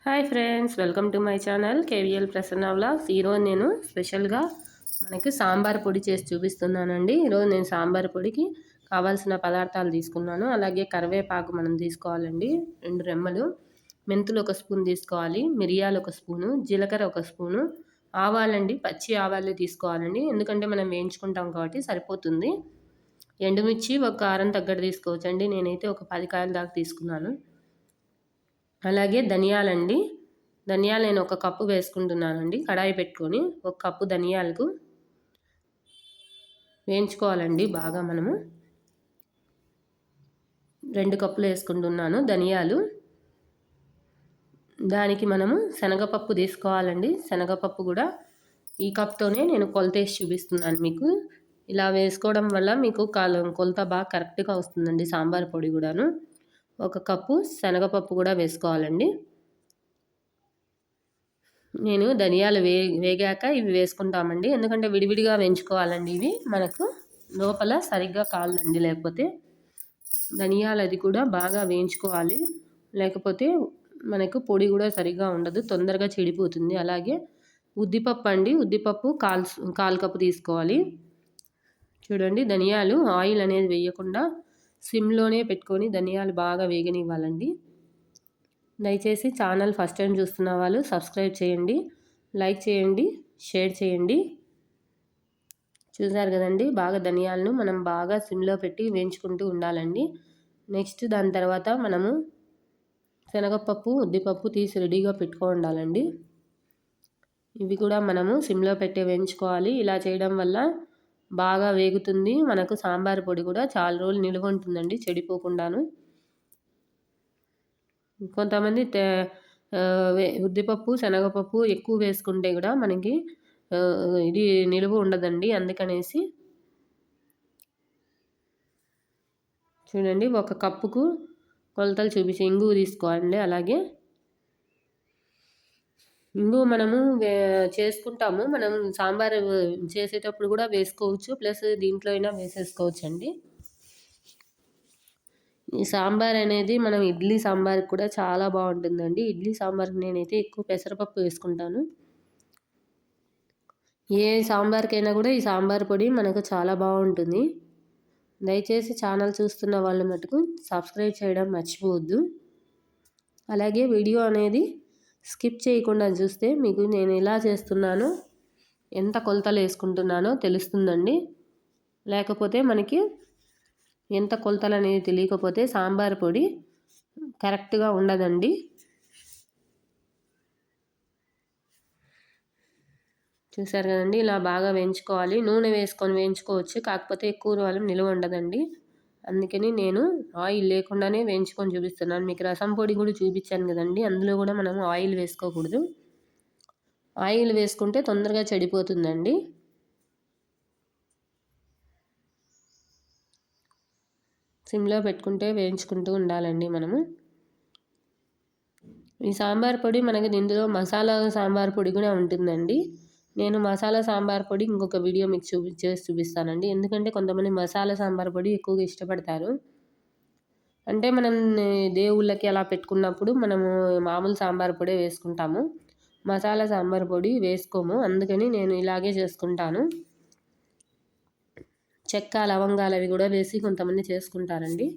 Hi friends, welcome to my channel KVL Prasanna vlogs. ఈరోజు నేను స్పెషల్గా మనకి సాంబార్ పొడి చేసి చూపిస్తున్నానండి. ఈరోజు నేను సాంబార్ పొడికి కావాల్సిన పదార్థాలు తీసుకున్నాను. అలాగే కరివేపాకు మనం తీసుకోవాలండి, 2 రెమ్మలు, మెంతులు 1 స్పూన్ తీసుకోవాలి, మిరియాలు 1 స్పూను, జీలకర్ర 1 స్పూను, ఆవాలండి, పచ్చి ఆవాలు తీసుకోవాలండి, ఎందుకంటే మనం వేయించుకుంటాం కాబట్టి సరిపోతుంది. ఎండుమిర్చి ఒక కారం తగ్గట్టు తీసుకోవచ్చండి, నేనైతే ఒక 10 కాయల దాకా తీసుకున్నాను. అలాగే ధనియాలండి, ధనియాలు నేను 1 కప్పు వేసుకుంటున్నానండి. కడాయి పెట్టుకొని 1 కప్పు ధనియాలకు వేయించుకోవాలండి బాగా. మనము 2 కప్పులు వేసుకుంటున్నాను ధనియాలు. దానికి మనము శనగపప్పు తీసుకోవాలండి. శనగపప్పు కూడా ఈ కప్తోనే నేను కొలతేసి చూపిస్తున్నాను మీకు. ఇలా వేసుకోవడం వల్ల మీకు కొలత బాగా కరెక్ట్గా వస్తుందండి సాంబార్ పొడి కూడాను. 1 కప్పు శనగపప్పు కూడా వేసుకోవాలండి. నేను ధనియాలు వేగాక ఇవి వేసుకుంటామండి, ఎందుకంటే విడివిడిగా వేయించుకోవాలండి. ఇవి మనకు లోపల సరిగ్గా కాలండి, లేకపోతే ధనియాలు అది కూడా బాగా వేయించుకోవాలి, లేకపోతే మనకు పొడి కూడా సరిగ్గా ఉండదు, తొందరగా చెడిపోతుంది. అలాగే ఉద్దిపప్పు అండి, ఉద్దిపప్పు 1/4 కప్పు తీసుకోవాలి. చూడండి, ధనియాలు ఆయిల్ అనేది వేయకుండా సిమ్లోనే పెట్టుకొని ధనియాలు బాగా వేగనివ్వాలండి. దయచేసి ఛానల్ ఫస్ట్ టైం చూస్తున్న వాళ్ళు సబ్స్క్రైబ్ చేయండి, లైక్ చేయండి, షేర్ చేయండి. చూసారు కదండి, బాగా ధనియాలను మనం బాగా సిమ్లో పెట్టి వేయించుకుంటూ ఉండాలండి. నెక్స్ట్ దాని తర్వాత మనము శనగపప్పు, ఉద్దిపప్పు తీసి రెడీగా పెట్టుకో ఉండాలండి. ఇవి కూడా మనము సిమ్లో పెట్టి వేయించుకోవాలి. ఇలా చేయడం వల్ల బాగా వేగుతుంది. మనకు సాంబార్ పొడి కూడా చాలా రోజులు నిల్వ ఉంటుందండి, చెడిపోకుండాను. కొంతమంది ఉద్దిపప్పు, శనగపప్పు ఎక్కువ వేసుకుంటే కూడా మనకి ఇది నిలువ ఉండదండి. అందుకనేసి చూడండి, 1 కప్పుకు కొలతలు చూపించి ఇంగువ తీసుకోవాలండి. అలాగే ఇంగువ మనము చేసుకుంటాము, మనం సాంబార్ చేసేటప్పుడు కూడా వేసుకోవచ్చు, ప్లస్ దీంట్లో అయినా వేసేసుకోవచ్చు అండి. ఈ సాంబార్ అనేది మనం ఇడ్లీ సాంబార్ కూడా చాలా బాగుంటుందండి. ఇడ్లీ సాంబార్కి నేనైతే ఎక్కువ పెసరపప్పు వేసుకుంటాను. ఏ సాంబార్కైనా కూడా ఈ సాంబార్ పొడి మనకు చాలా బాగుంటుంది. దయచేసి ఛానల్ చూస్తున్న వాళ్ళు మటుకు సబ్స్క్రైబ్ చేయడం మర్చిపోవద్దు. అలాగే వీడియో అనేది స్కిప్ చేయకుండా చూస్తే మీకు నేను ఎలా చేస్తున్నానో, ఎంత కొలతలు వేసుకుంటున్నానో తెలుస్తుందండి. లేకపోతే మనకి ఎంత కొలతలు అనేది తెలియకపోతే సాంబార్ పొడి కరెక్ట్గా ఉండదండి. చూసారు కదండి, ఇలా బాగా వేయించుకోవాలి. నూనె వేసుకొని వేయించుకోవచ్చు, కాకపోతే ఎక్కువ రోజులు నిలువ ఉండదండి. అందుకని నేను ఆయిల్ లేకుండానే వేయించుకొని చూపిస్తున్నాను. మీకు రసం పొడి కూడా చూపించాను కదండి, అందులో కూడా మనం ఆయిల్ వేసుకోకూడదు. ఆయిల్ వేసుకుంటే తొందరగా చెడిపోతుందండి. సిమ్లో పెట్టుకుంటే వేయించుకుంటూ ఉండాలండి మనము. ఈ సాంబార్ పొడి మనకి ఇందులో మసాలా సాంబార్ పొడి కూడా ఉంటుందండి. నేను మసాలా సాంబార్ పొడి ఇంకొక వీడియో మీకు చేసి చూపిస్తానండి, ఎందుకంటే కొంతమంది మసాలా సాంబార్ పొడి ఎక్కువగా ఇష్టపడతారు. అంటే మనం దేవుళ్ళకి అలా పెట్టుకున్నప్పుడు మనము మామూలు సాంబార్ పొడి వేసుకుంటాము, మసాలా సాంబార్ పొడి వేసుకోము. అందుకని నేను ఇలాగే చేసుకుంటాను. చెక్క, లవంగాలు అవి కూడా వేసి కొంతమంది చేసుకుంటారండి.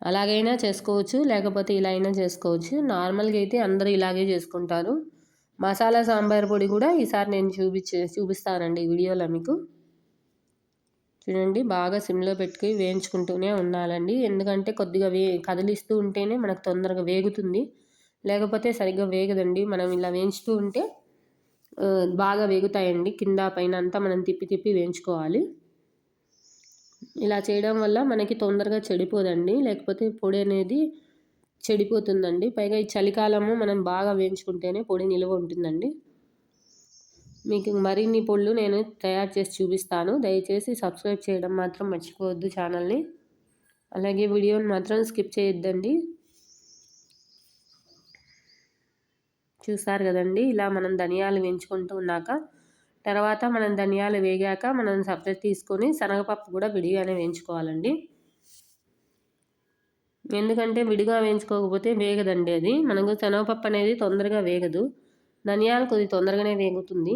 అలాగైనా చేసుకోవచ్చు, లేకపోతే ఇలా అయినా చేసుకోవచ్చు. నార్మల్గా అయితే అందరూ ఇలాగే చేసుకుంటారు. మసాలా సాంబార్ పొడి కూడా ఈసారి నేను చూపిస్తానండి వీడియోలో మీకు. చూడండి, బాగా సిమ్లో పెట్టుకుని వేయించుకుంటూనే ఉండాలండి, ఎందుకంటే కొద్దిగా కదిలిస్తూ ఉంటేనే మనకు తొందరగా వేగుతుంది, లేకపోతే సరిగ్గా వేగదండి. మనం ఇలా వేయించుతూ ఉంటే బాగా వేగుతాయండి. కింద పైన అంతా మనం తిప్పి తిప్పి వేయించుకోవాలి. ఇలా చేయడం వల్ల మనకి తొందరగా చెడిపోదండి, లేకపోతే పొడి అనేది చెడిపోతుందండి. పైగా ఈ చలికాలము మనం బాగా వేయించుకుంటేనే పొడి నిల్వ ఉంటుందండి. మీకు మరిన్ని పొడులు నేను తయారు చేసి చూపిస్తాను. దయచేసి సబ్స్క్రైబ్ చేయడం మాత్రం మర్చిపోవద్దు ఛానల్ని. అలాగే వీడియోని మాత్రం స్కిప్ చేయొద్దండి. చూసారు కదండి, ఇలా మనం ధనియాలు వేయించుకుంటూ ఉన్నాక తర్వాత మనం ధనియాలు వేగాక మనం సపరేట్ తీసుకొని శనగపప్పు కూడా విడిగానే వేయించుకోవాలండి. ఎందుకంటే విడిగా వేయించుకోకపోతే వేగదండి అది. మనకు శనగపప్పు అనేది తొందరగా వేగదు. ధనియాలు కొద్ది తొందరగానే వేగుతుంది.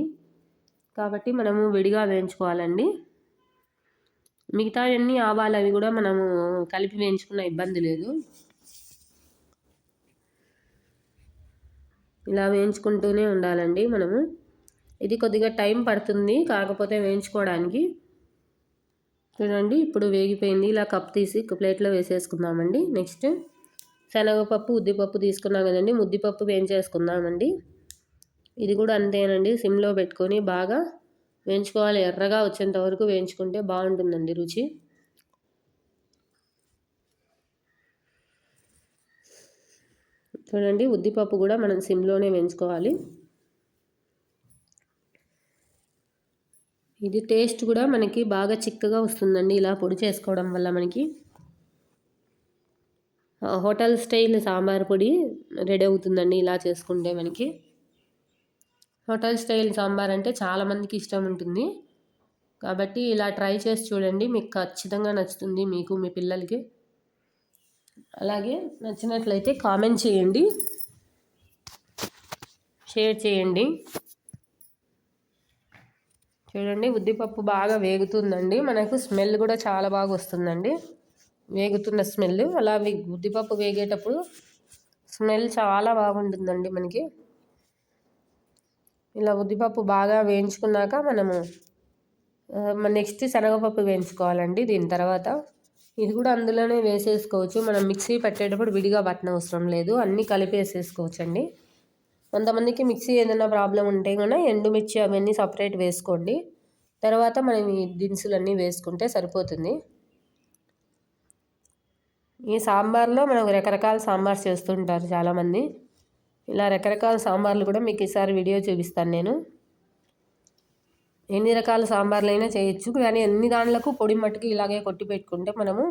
కాబట్టి మనము విడిగా వేయించుకోవాలండి. మిగతావన్నీ ఆవాలు అవి కూడా మనము కలిపి వేయించుకున్న ఇబ్బంది లేదు. ఇలా వేయించుకుంటూనే ఉండాలండి మనము. ఇది కొద్దిగా టైం పడుతుంది కాకపోతే వేయించుకోవడానికి. చూడండి ఇప్పుడు వేగిపోయింది. ఇలా కప్ తీసి ప్లేట్లో వేసేసుకుందామండి. నెక్స్ట్ శనగపప్పు ఉద్దిపప్పు తీసుకున్నాం కదండి, ముద్దిపప్పు వేయించేసుకుందామండి. ఇది కూడా అంతేనండి, సిమ్లో పెట్టుకొని బాగా వేయించుకోవాలి. ఎర్రగా వచ్చేంత వరకు వేయించుకుంటే బాగుంటుందండి రుచి. చూడండి ఉద్దిపప్పు కూడా మనం సిమ్లోనే వేయించుకోవాలి. ఇది టేస్ట్ కూడా మనకి బాగా చిక్కగా వస్తుందండి ఇలా పొడి చేసుకోవడం వల్ల. మనకి హోటల్ స్టైల్ సాంబార్ పొడి రెడీ అవుతుందండి ఇలా చేసుకుంటే. మనకి హోటల్ స్టైల్ సాంబార్ అంటే చాలామందికి ఇష్టం ఉంటుంది కాబట్టి ఇలా ట్రై చేసి చూడండి, మీకు ఖచ్చితంగా నచ్చుతుంది, మీకు మీ పిల్లలకి. అలాగే నచ్చినట్లయితే కామెంట్ చేయండి, షేర్ చేయండి. చూడండి ఉద్దిపప్పు బాగా వేగుతుందండి, మనకు స్మెల్ కూడా చాలా బాగా వస్తుందండి, వేగుతున్న స్మెల్. అలా ఉద్దిపప్పు వేగేటప్పుడు స్మెల్ చాలా బాగుంటుందండి మనకి. ఇలా ఉద్దిపప్పు బాగా వేయించుకున్నాక మనము నెక్స్ట్ శనగపప్పు వేయించుకోవాలండి. దీని తర్వాత ఇది కూడా అందులోనే వేసేసుకోవచ్చు. మనం మిక్సీ పట్టేటప్పుడు విడిగా పట్టనవసరం లేదు, అన్నీ కలిపేసేసుకోవచ్చు అండి. కొంతమందికి మిక్సీ ఏదైనా ప్రాబ్లం ఉంటే కూడా ఎండుమిర్చి అవన్నీ సపరేట్ వేసుకోండి. తర్వాత మనం ఈ దినుసులన్నీ వేసుకుంటే సరిపోతుంది. ఈ సాంబార్లో మనం రకరకాల సాంబార్ చేస్తుంటారు చాలామంది. ఇలా రకరకాల సాంబార్లు కూడా మీకు ఈసారి వీడియో చూపిస్తాను నేను. ఎన్ని రకాల సాంబార్లు అయినా చేయొచ్చు, కానీ అన్ని దాంట్లకు పొడి మట్టుకు ఇలాగే కొట్టి పెట్టుకుంటే మనము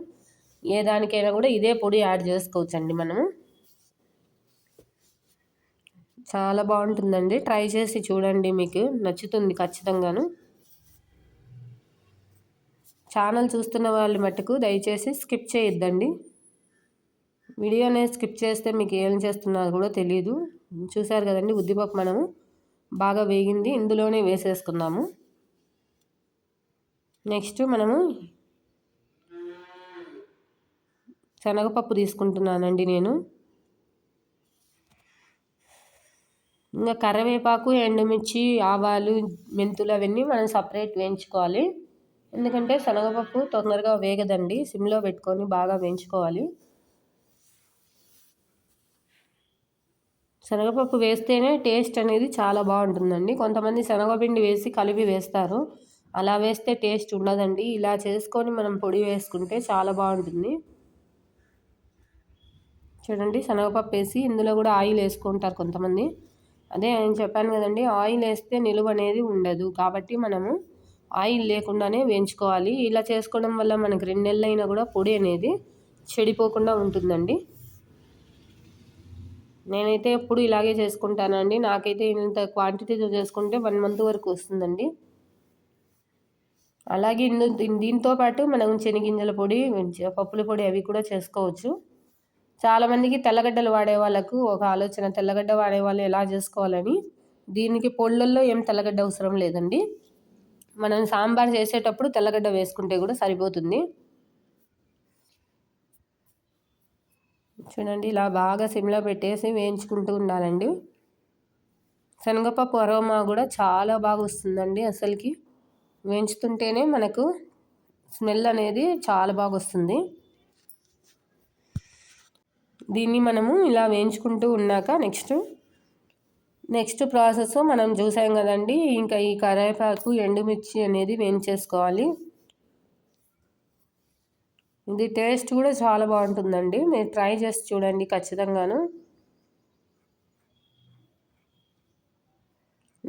ఏ దానికైనా కూడా ఇదే పొడి యాడ్ చేసుకోవచ్చు అండి మనము. చాలా బాగుంటుందండి, ట్రై చేసి చూడండి, మీకు నచ్చుతుంది ఖచ్చితంగాను. ఛానల్ చూస్తున్న వాళ్ళు మట్టుకు దయచేసి స్కిప్ చేయొద్దండి. వీడియోనే స్కిప్ చేస్తే మీకు ఏం చేస్తున్నారు కూడా తెలియదు. చూసారు కదండి ఉద్దిపప్పు మనము బాగా వేగింది, ఇందులోనే వేసేసుకుందాము. నెక్స్ట్ మనము శనగపప్పు తీసుకుంటున్నానండి నేను. ఇంకా కరివేపాకు, ఎండుమిర్చి, ఆవాలు, మెంతులు అవన్నీ మనం సపరేట్ వేయించుకోవాలి. ఎందుకంటే శనగపప్పు తొందరగా వేగదండి, సిమ్లో పెట్టుకొని బాగా వేయించుకోవాలి. శనగపప్పు వేస్తేనే టేస్ట్ అనేది చాలా బాగుంటుందండి. కొంతమంది శనగపిండి వేసి కలిపి వేస్తారు, అలా వేస్తే టేస్ట్ ఉండదండి. ఇలా చేసుకొని మనం పొడి వేసుకుంటే చాలా బాగుంటుంది. చూడండి శనగపప్పు వేసి ఇందులో కూడా ఆయిల్ వేసుకుంటారు కొంతమంది. అదే నేను చెప్పాను కదండి, ఆయిల్ వేస్తే నిలువ అనేది ఉండదు, కాబట్టి మనము ఆయిల్ లేకుండానే వేయించుకోవాలి. ఇలా చేసుకోవడం వల్ల మనకి 2 నెలలు అయినా కూడా పొడి అనేది చెడిపోకుండా ఉంటుందండి. నేనైతే ఎప్పుడు ఇలాగే చేసుకుంటానండి. నాకైతే ఇంత క్వాంటిటీతో చేసుకుంటే 1 మంత్ వరకు వస్తుందండి. అలాగే దీంతో పాటు మనం శనగింజల పొడి, పప్పుల పొడి అవి కూడా చేసుకోవచ్చు. చాలామందికి తెల్లగడ్డలు వాడే వాళ్ళకు ఒక ఆలోచన, తెల్లగడ్డ వాడే వాళ్ళు ఎలా చేసుకోవాలని. దీనికి పొళ్ళల్లో ఏం తెల్లగడ్డ అవసరం లేదండి, మనం సాంబార్ చేసేటప్పుడు తెల్లగడ్డ వేసుకుంటే కూడా సరిపోతుంది. చూడండి ఇలా బాగా సిమ్లో పెట్టేసి వేయించుకుంటూ ఉండాలండి. శనగపప్పు అరోమా కూడా చాలా బాగా వస్తుందండి, అసలుకి వేయించుతుంటేనే మనకు స్మెల్ అనేది చాలా బాగా వస్తుంది. దీన్ని మనము ఇలా వేయించుకుంటూ ఉన్నాక నెక్స్ట్ ప్రాసెస్ మనం చూసాం కదండి, ఇంకా ఈ కరివేపాకు, ఎండుమిర్చి అనేది వేయించేసుకోవాలి. ఇది టేస్ట్ కూడా చాలా బాగుంటుందండి, మీరు ట్రై చేసి చూడండి ఖచ్చితంగాను.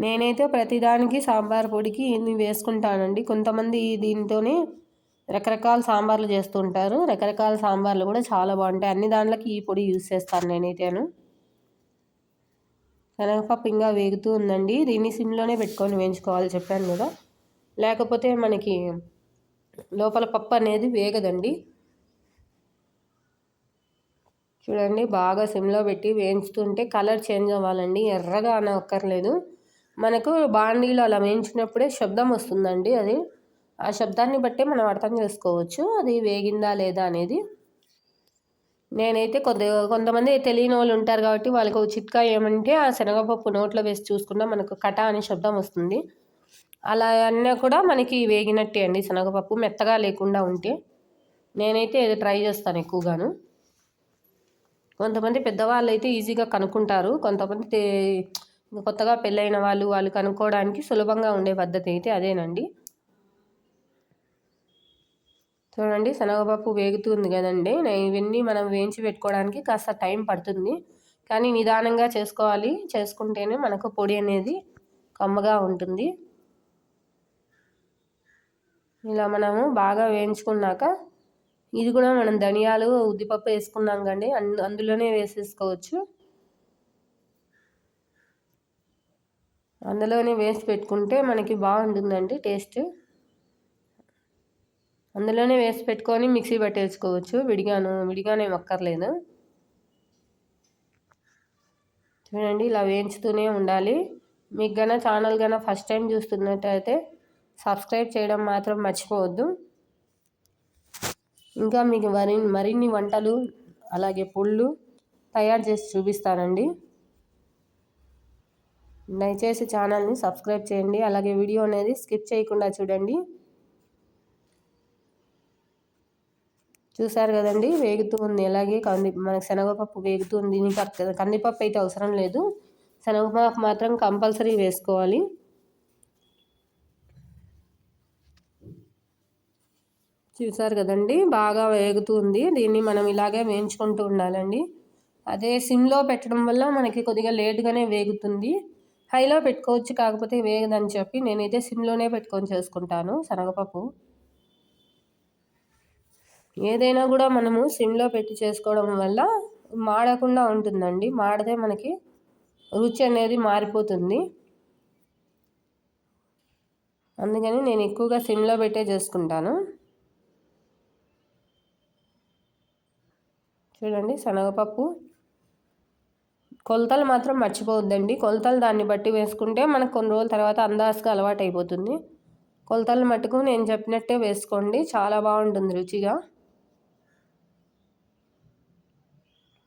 నేనైతే ప్రతిదానికి సాంబార్ పొడికి ఇన్ని వేసుకుంటానండి. కొంతమంది దీంతోనే రకరకాల సాంబార్లు చేస్తుంటారు, రకరకాల సాంబార్లు కూడా చాలా బాగుంటాయి. అన్ని దాంట్లకి ఈ పొడి యూస్ చేస్తాను నేనైతేను. శనగపప్పు ఇంకా వేగుతూ ఉందండి, దీన్ని సిమ్లోనే పెట్టుకొని వేయించుకోవాలి చెప్పాను కదా, లేకపోతే మనకి లోపల పప్పు అనేది వేగదండి. చూడండి బాగా సిమ్లో పెట్టి వేయించుతుంటే కలర్ చేంజ్ అవ్వాలండి, ఎర్రగా అనక్కర్లేదు. మనకు బాండీలో అలా వేయించినప్పుడే శబ్దం వస్తుందండి. అది ఆ శబ్దాన్ని బట్టే మనం అర్థం చేసుకోవచ్చు అది వేగిందా లేదా అనేది. నేనైతే కొంతమంది తెలియని వాళ్ళు ఉంటారు కాబట్టి వాళ్ళకు చిట్కా ఏమంటే ఆ శనగపప్పు నోట్లో వేసి చూసుకున్నా మనకు కటా అనే శబ్దం వస్తుంది. అలా అన్నా కూడా మనకి వేగినట్టే అండి శనగపప్పు మెత్తగా లేకుండా ఉంటే. నేనైతే ఇది ట్రై చేస్తాను ఎక్కువగాను. కొంతమంది పెద్దవాళ్ళు అయితే ఈజీగా కనుక్కుంటారు. కొంతమంది కొత్తగా పెళ్ళైన వాళ్ళు కనుక్కోవడానికి సులభంగా ఉండే పద్ధతి అయితే అదేనండి. చూడండి శనగపప్పు వేగుతుంది కదండి. ఇవన్నీ మనం వేయించి పెట్టుకోవడానికి కాస్త టైం పడుతుంది, కానీ నిదానంగా చేసుకోవాలి. చేసుకుంటేనే మనకు పొడి అనేది కమ్మగా ఉంటుంది. ఇలా మనము బాగా వేయించుకున్నాక ఇది కూడా మనం ధనియాలు ఉద్దిపప్పు వేసుకున్నాం కండి, అందులోనే వేసేసుకోవచ్చు. అందులోనే వేసి పెట్టుకుంటే మనకి బాగుంటుందండి టేస్ట్. అందులోనే వేసి పెట్టుకొని మిక్సీ పట్టేసుకోవచ్చు, విడిగానే మొక్కర్లేదు. చూడండి ఇలా వేయించుతూనే ఉండాలి. మీకు ఛానల్ ఫస్ట్ టైం చూస్తున్నట్టయితే సబ్స్క్రైబ్ చేయడం మాత్రం మర్చిపోవద్దు. ఇంకా మీకు మరిన్ని వంటలు అలాగే పొళ్ళు తయారు చేసి చూపిస్తానండి. దయచేసి ఛానల్ని సబ్స్క్రైబ్ చేయండి. అలాగే వీడియో అనేది స్కిప్ చేయకుండా చూడండి. చూసారు కదండి వేగుతూ ఉంది. అలాగే మనకి శనగపప్పు వేగుతుంది. దీనికి కందిపప్పు అయితే అవసరం లేదు, శనగపప్పు మాత్రం కంపల్సరీ వేసుకోవాలి. చూసారు కదండి బాగా వేగుతుంది. దీన్ని మనం ఇలాగే వేయించుకుంటూ ఉండాలండి. అదే సిమ్లో పెట్టడం వల్ల మనకి కొద్దిగా లేట్గానే వేగుతుంది. హైలో పెట్టుకోవచ్చు, కాకపోతే వేగదని చెప్పి నేనైతే సిమ్లోనే పెట్టుకొని చేసుకుంటాను శనగపప్పు. ఏదైనా కూడా మనము సిమ్లో పెట్టి చేసుకోవడం వల్ల మాడకుండా ఉంటుందండి. మాడితే మనకి రుచి అనేది మారిపోతుంది. అందుకని నేను ఎక్కువగా సిమ్లో పెట్టే చేసుకుంటాను. చూడండి శనగపప్పు కొలతలు మాత్రం మర్చిపోవద్దండి. కొలతలు దాన్ని బట్టి వేసుకుంటే మనకు కొన్ని రోజుల తర్వాత అందాజుగా అలవాటు అయిపోతుంది. కొలతలు మట్టుకు నేను చెప్పినట్టే వేసుకోండి, చాలా బాగుంటుంది రుచిగా.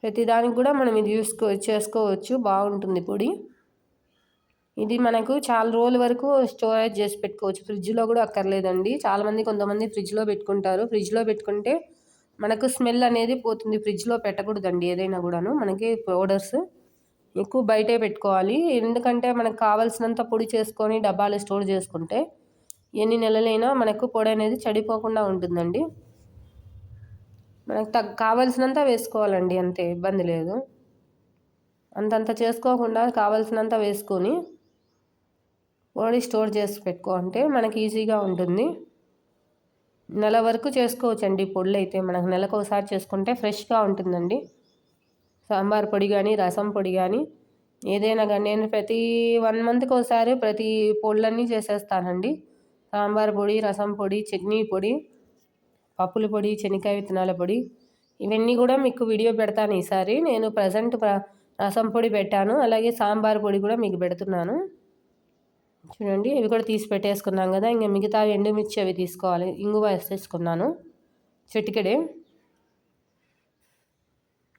ప్రతిదానికి కూడా మనం ఇది చేసుకోవచ్చు, బాగుంటుంది పొడి. ఇది మనకు చాలా రోజుల వరకు స్టోరేజ్ చేసి పెట్టుకోవచ్చు, ఫ్రిడ్జ్లో కూడా అక్కర్లేదండి. కొంతమంది ఫ్రిడ్జ్లో పెట్టుకుంటారు. ఫ్రిడ్జ్లో పెట్టుకుంటే మనకు స్మెల్ అనేది పోతుంది. ఫ్రిడ్జ్లో పెట్టకూడదండి ఏదైనా కూడాను. మనకి పౌడర్స్ ఎక్కువ బయటే పెట్టుకోవాలి. ఎందుకంటే మనకు కావాల్సినంత పొడి చేసుకొని డబ్బాలో స్టోర్ చేసుకుంటే ఎన్ని నెలలైనా మనకు పొడి అనేది చెడిపోకుండా ఉంటుందండి. మనకు కావాల్సినంత వేసుకోవాలండి, అంతే, ఇబ్బంది లేదు. అంతంత చేసుకోకుండా కావాల్సినంత వేసుకొని పొడి స్టోర్ చేసి పెట్టుకుంటే మనకి ఈజీగా ఉంటుంది. నెల వరకు చేసుకోవచ్చండి పొడులు అయితే. మనకు నెలకు ఒకసారి చేసుకుంటే ఫ్రెష్గా ఉంటుందండి. సాంబార్ పొడి కానీ రసం పొడి కానీ ఏదైనా కానీ నేను ప్రతి 1 మంత్కి ఒకసారి ప్రతి పొడులన్నీ చేసేస్తానండి. సాంబార్ పొడి, రసం పొడి, చట్నీ పొడి, పప్పుల పొడి, శనక్కాయ విత్తనాల పొడి, ఇవన్నీ కూడా మీకు వీడియో పెడతాను ఈసారి. నేను ప్రజెంట్ రసం పొడి పెట్టాను, అలాగే సాంబార్ పొడి కూడా మీకు పెడుతున్నాను. చూడండి ఇవి కూడా తీసి పెట్టేసుకున్నాం కదా. ఇంకా మిగతా ఎండుమిర్చి అవి తీసుకోవాలి. ఇంగువ వేసేసుకున్నాను చిటికెడే.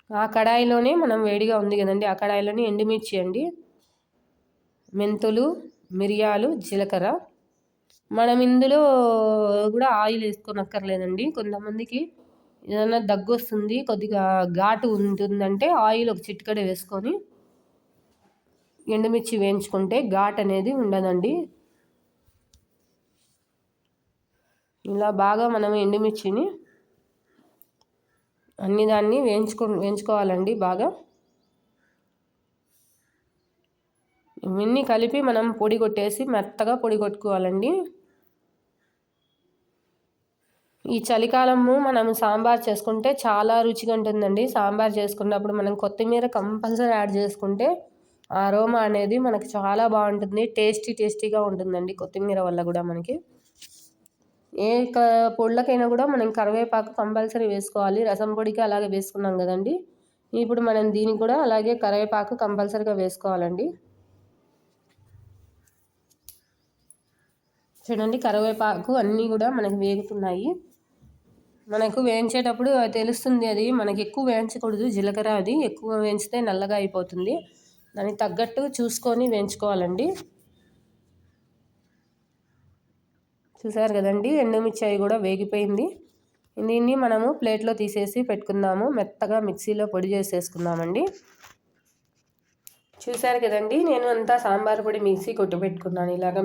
ఆ కడాయిలోనే మనం వేడిగా ఉంది కదండి, ఆ కడాయిలోనే ఎండుమిర్చి అండి, మెంతులు, మిరియాలు, జీలకర్ర. మనం ఇందులో కూడా ఆయిల్ వేసుకోనక్కర్లేదండి. కొంతమందికి ఏదైనా దగ్గు వస్తుంది, కొద్దిగా ఘాటు ఉంటుందంటే ఆయిల్ ఒక చిటికెడ వేసుకొని ఎండుమిర్చి వేయించుకుంటే ఘాట్ అనేది ఉండదండి. ఇలా బాగా మనం ఎండుమిర్చిని దాన్ని వేయించుకోవాలండి బాగా. ఇవన్నీ కలిపి మనం పొడి కొట్టేసి మెత్తగా పొడి కొట్టుకోవాలండి. ఈ చలికాలము మనం సాంబార్ చేసుకుంటే చాలా రుచిగా ఉంటుందండి. సాంబార్ చేసుకున్నప్పుడు మనం కొత్తిమీర కంపల్సరీ యాడ్ చేసుకుంటే ఆ అరోమా అనేది మనకి చాలా బాగుంటుంది. టేస్టీగా ఉంటుందండి కొత్తిమీర వల్ల కూడా. మనకి ఏ పొళ్ళకైనా కూడా మనం కరివేపాకు కంపల్సరీ వేసుకోవాలి. రసం పొడికి అలాగే వేసుకున్నాం కదండి, ఇప్పుడు మనం దీనికి కూడా అలాగే కరివేపాకు కంపల్సరీగా వేసుకోవాలండి. చూడండి కరివేపాకు అన్నీ కూడా మనకు వేగుతున్నాయి. మనకు వేయించేటప్పుడు తెలుస్తుంది, అది మనకి ఎక్కువ వేయించకూడదు. జీలకర్ర అది ఎక్కువ వేయించితే నల్లగా అయిపోతుంది. దానికి తగ్గట్టు చూసుకొని వేయించుకోవాలండి. చూసారు కదండి, ఎండుమిర్చి అవి కూడా వేగిపోయింది. దీన్ని మనము ప్లేట్లో తీసేసి పెట్టుకుందాము. మెత్తగా మిక్సీలో పొడి చేసేసుకుందామండి. చూసారు కదండి, నేను అంతా సాంబార్ పొడి మిక్సీ కొట్టి పెట్టుకున్నాను. ఇలాగ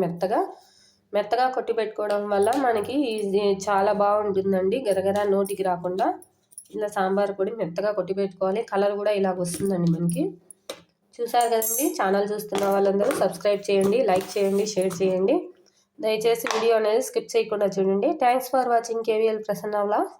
మెత్తగా కొట్టి పెట్టుకోవడం వల్ల మనకి చాలా బాగుంటుందండి. గరగర నోటికి రాకుండా ఇలా సాంబార్ పొడి మెత్తగా కొట్టి పెట్టుకోవాలి. కలర్ కూడా ఇలాగ వస్తుందండి మనకి. చూసారు కదండి, ఛానల్ చూస్తున్న వాళ్ళందరూ సబ్స్క్రైబ్ చేయండి, లైక్ చేయండి, షేర్ చేయండి. దయచేసి వీడియో అనేది స్కిప్ చేయకుండా చూడండి. Thanks for watching KVL Prasanna vlogs.